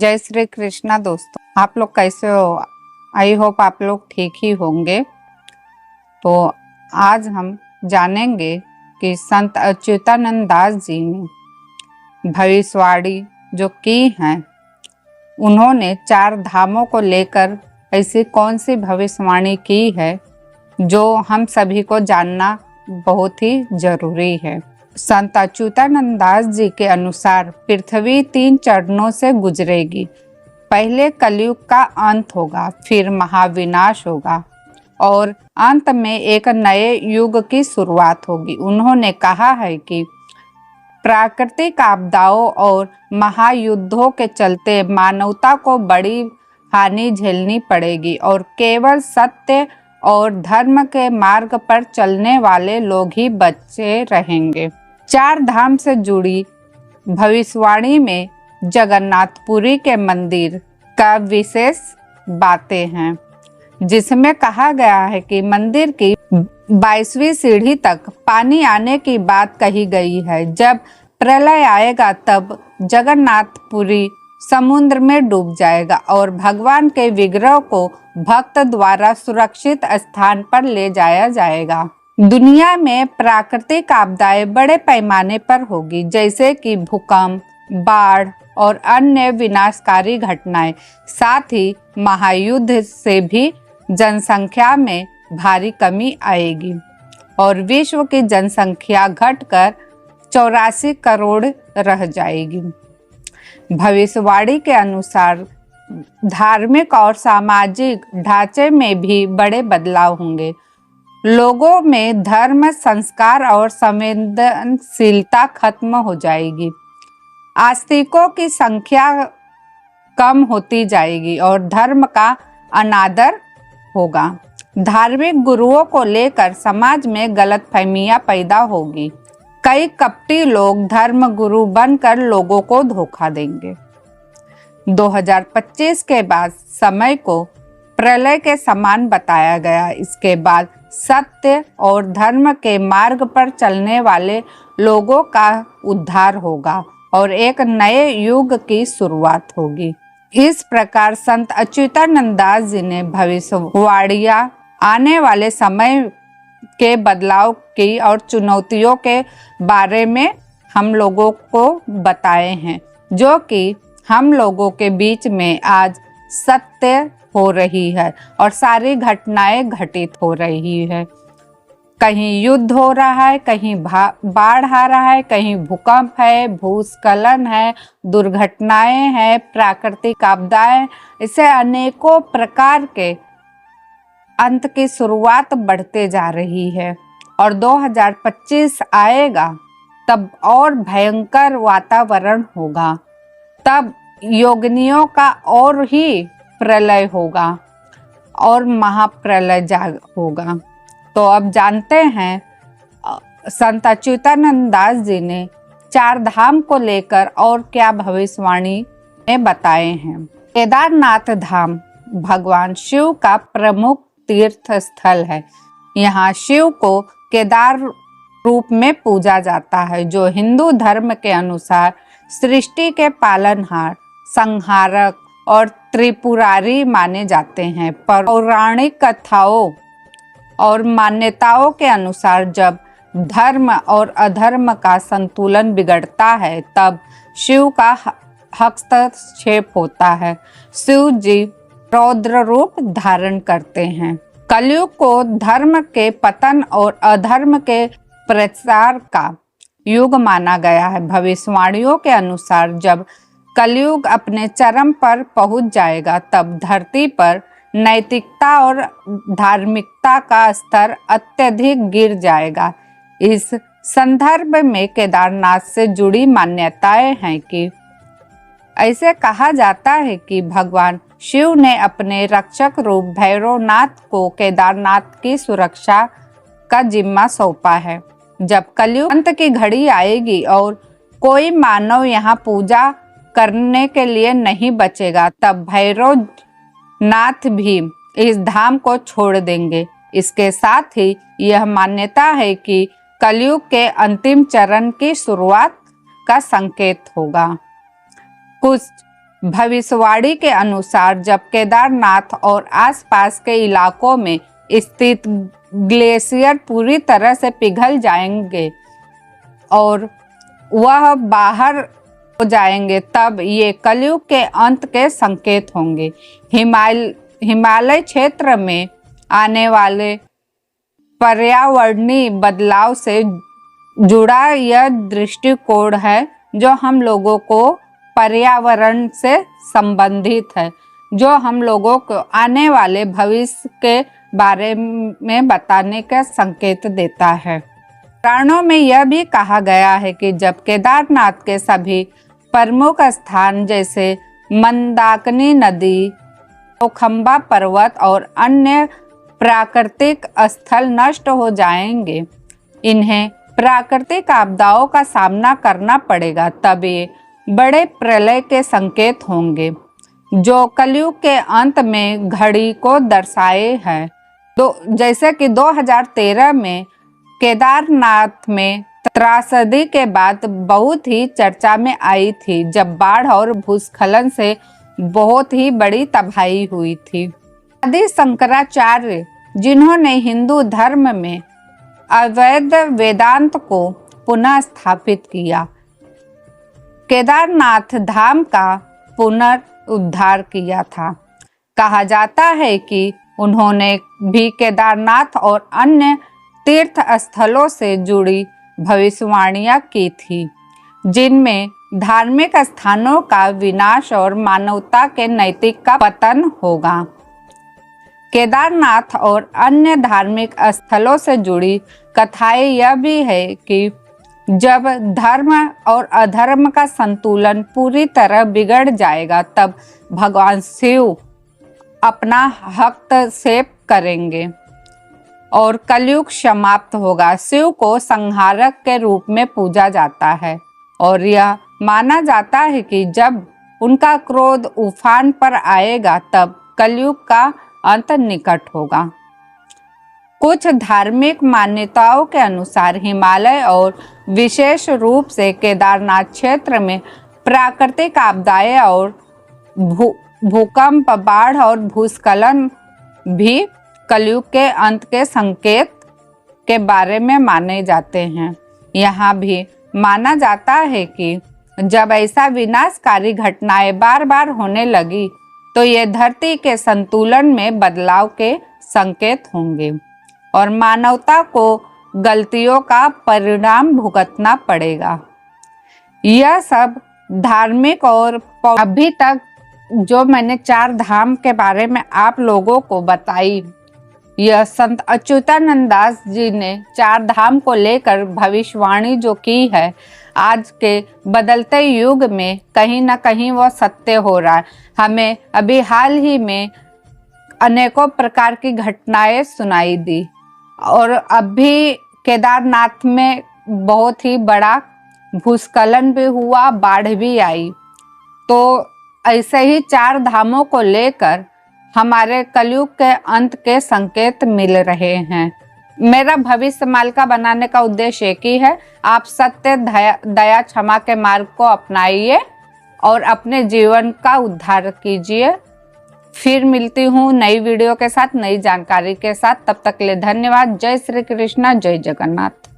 जय श्री कृष्णा दोस्तों, आप लोग कैसे हो? आई होप आप लोग ठीक ही होंगे। तो आज हम जानेंगे कि संत अच्युतानंद दास जी ने भविष्यवाणी जो की है, उन्होंने 4 धामों को लेकर ऐसी कौन सी भविष्यवाणी की है जो हम सभी को जानना बहुत ही जरूरी है। संत अच्युतानंद दास जी के अनुसार पृथ्वी 3 चरणों से गुजरेगी। पहले कलयुग का अंत होगा, फिर महाविनाश होगा और अंत में एक नए युग की शुरुआत होगी। उन्होंने कहा है कि प्राकृतिक आपदाओं और महायुद्धों के चलते मानवता को बड़ी हानि झेलनी पड़ेगी और केवल सत्य और धर्म के मार्ग पर चलने वाले लोग ही बचे रहेंगे। 4 धाम से जुड़ी भविष्यवाणी में जगन्नाथपुरी के मंदिर का विशेष बातें हैं, जिसमें कहा गया है कि मंदिर की 22वीं सीढ़ी तक पानी आने की बात कही गई है। जब प्रलय आएगा तब जगन्नाथपुरी समुद्र में डूब जाएगा और भगवान के विग्रह को भक्त द्वारा सुरक्षित स्थान पर ले जाया जाएगा। दुनिया में प्राकृतिक आपदाएं बड़े पैमाने पर होगी, जैसे कि भूकंप, बाढ़ और अन्य विनाशकारी घटनाएं। साथ ही महायुद्ध से भी जनसंख्या में भारी कमी आएगी और विश्व की जनसंख्या घटकर 84 करोड़ रह जाएगी। भविष्यवाणी के अनुसार धार्मिक और सामाजिक ढांचे में भी बड़े बदलाव होंगे। लोगों में धर्म, संस्कार और संवेदनशीलता खत्म हो जाएगी। आस्तिकों की संख्या कम होती जाएगी और धर्म का अनादर होगा। धार्मिक गुरुओं को लेकर समाज में गलतफहमियां पैदा होगी। कई कपटी लोग धर्म गुरु बनकर लोगों को धोखा देंगे। 2025 के बाद समय को प्रलय के समान बताया गया। इसके बाद सत्य और धर्म के मार्ग पर चलने वाले लोगों का उद्धार होगा और एक नए युग की शुरुआत होगी। इस प्रकार संत अच्युतानंद दास जी ने भविष्यवाणियां आने वाले समय के बदलाव की और चुनौतियों के बारे में हम लोगों को बताए हैं, जो कि हम लोगों के बीच में आज सत्य हो रही है और सारी घटनाएं घटित हो रही है। कहीं युद्ध हो रहा है, कहीं बाढ़ आ रहा है, कहीं भूकंप है, भूस्खलन है, दुर्घटनाएं हैं, प्राकृतिक आपदाएं, इसे अनेकों प्रकार के अंत की शुरुआत बढ़ते जा रही है और 2025 आएगा तब और भयंकर वातावरण होगा। तब योगिनियों का और ही प्रलय होगा और महाप्रलय जाग होगा। तो अब जानते हैं संत अच्युतानंद दास जी ने 4 धाम को लेकर और क्या भविष्यवाणी में बताए हैं। केदारनाथ धाम भगवान शिव का प्रमुख तीर्थ स्थल है। यहाँ शिव को केदार रूप में पूजा जाता है, जो हिंदू धर्म के अनुसार सृष्टि के पालनहार, संहारक और त्रिपुरारी माने जाते हैं। पौराणिक कथाओं और मान्यताओं के अनुसार जब धर्म और अधर्म का संतुलन बिगड़ता है तब शिव का हस्तक्षेप होता है। शिव जी रौद्र रूप धारण करते हैं। कलयुग को धर्म के पतन और अधर्म के प्रसार का युग माना गया है। भविष्यवाणियों के अनुसार जब कलयुग अपने चरम पर पहुंच जाएगा तब धरती पर नैतिकता और धार्मिकता का स्तर अत्यधिक गिर जाएगा। इस संदर्भ में केदारनाथ से जुड़ी मान्यताएं हैं कि ऐसे कहा जाता है कि भगवान शिव ने अपने रक्षक रूप भैरवनाथ को केदारनाथ की सुरक्षा का जिम्मा सौंपा है। जब कलयुग अंत की घड़ी आएगी और कोई मानव यहाँ पूजा करने के लिए नहीं बचेगा, तब भैरवनाथ भी इस धाम को छोड़ देंगे। इसके साथ ही यह मान्यता है कि कलयुग के अंतिम चरण की शुरुआत का संकेत होगा। कुछ भविष्यवाणी के अनुसार जब केदारनाथ और आसपास के इलाकों में स्थित ग्लेशियर पूरी तरह से पिघल जाएंगे और वह बाहर हो जाएंगे, तब ये कलयुग के अंत के संकेत होंगे। हिमालय क्षेत्र में आने वाले पर्यावरणीय बदलाव से जुड़ा यह दृष्टिकोण है जो हम लोगों को पर्यावरण से संबंधित है, जो हम लोगों को आने वाले भविष्य के बारे में बताने का संकेत देता है। पुराणों में यह भी कहा गया है कि जब केदारनाथ के सभी प्रमुख स्थान जैसे मंदाकिनी नदी, चौखंबा पर्वत और अन्य प्राकृतिक स्थल नष्ट हो जाएंगे, इन्हें प्राकृतिक आपदाओं का सामना करना पड़ेगा, तब ये बड़े प्रलय के संकेत होंगे जो कलयुग के अंत में घड़ी को दर्शाए हैं। जैसे कि 2013 में केदारनाथ में त्रासदी के बाद बहुत ही चर्चा में आई थी, जब बाढ़ और भूस्खलन से बहुत ही बड़ी तबाही हुई थी। आदि शंकराचार्य, जिन्होंने हिंदू धर्म में अवैध वेदांत को पुनः स्थापित किया, केदारनाथ धाम का पुनरुद्धार किया था। कहा जाता है कि उन्होंने भी केदारनाथ और अन्य तीर्थ स्थलों से जुड़ी भविष्यवाणियां की थी, जिनमें धार्मिक स्थानों का विनाश और मानवता के नैतिक का पतन होगा। केदारनाथ और अन्य धार्मिक स्थलों से जुड़ी कथाएं यह भी है कि जब धर्म और अधर्म का संतुलन पूरी तरह बिगड़ जाएगा, तब भगवान शिव अपना हस्तक्षेप करेंगे और कलयुग समाप्त होगा। शिव को संहारक के रूप में पूजा जाता है और यह माना जाता है कि जब उनका क्रोध उफान पर आएगा, तब कलयुग का अंत निकट होगा। कुछ धार्मिक मान्यताओं के अनुसार हिमालय और विशेष रूप से केदारनाथ क्षेत्र में प्राकृतिक आपदाएं और भूकंप, बाढ़ और भूस्खलन भी कलयुग के अंत के संकेत के बारे में माने जाते हैं। यहाँ भी माना जाता है कि जब ऐसा विनाशकारी घटनाएं बार बार होने लगी, तो ये धरती के संतुलन में बदलाव के संकेत होंगे और मानवता को गलतियों का परिणाम भुगतना पड़ेगा। यह सब धार्मिक और अभी तक जो मैंने 4 धाम के बारे में आप लोगों को बताई, यह संत अच्युतानंद दास जी ने 4 धाम को लेकर भविष्यवाणी जो की है, आज के बदलते युग में कहीं ना कहीं वह सत्य हो रहा है। हमें अभी हाल ही में अनेकों प्रकार की घटनाएं सुनाई दी और अभी केदारनाथ में बहुत ही बड़ा भूस्खलन भी हुआ, बाढ़ भी आई। तो ऐसे ही 4 धामों को लेकर हमारे कलयुग के अंत के संकेत मिल रहे हैं। मेरा भविष्य मालिका बनाने का उद्देश्य एक ही है, आप सत्य, दया, क्षमा के मार्ग को अपनाइए और अपने जीवन का उद्धार कीजिए। फिर मिलती हूँ नई वीडियो के साथ, नई जानकारी के साथ। तब तक के लिए धन्यवाद। जय श्री कृष्णा, जय जगन्नाथ।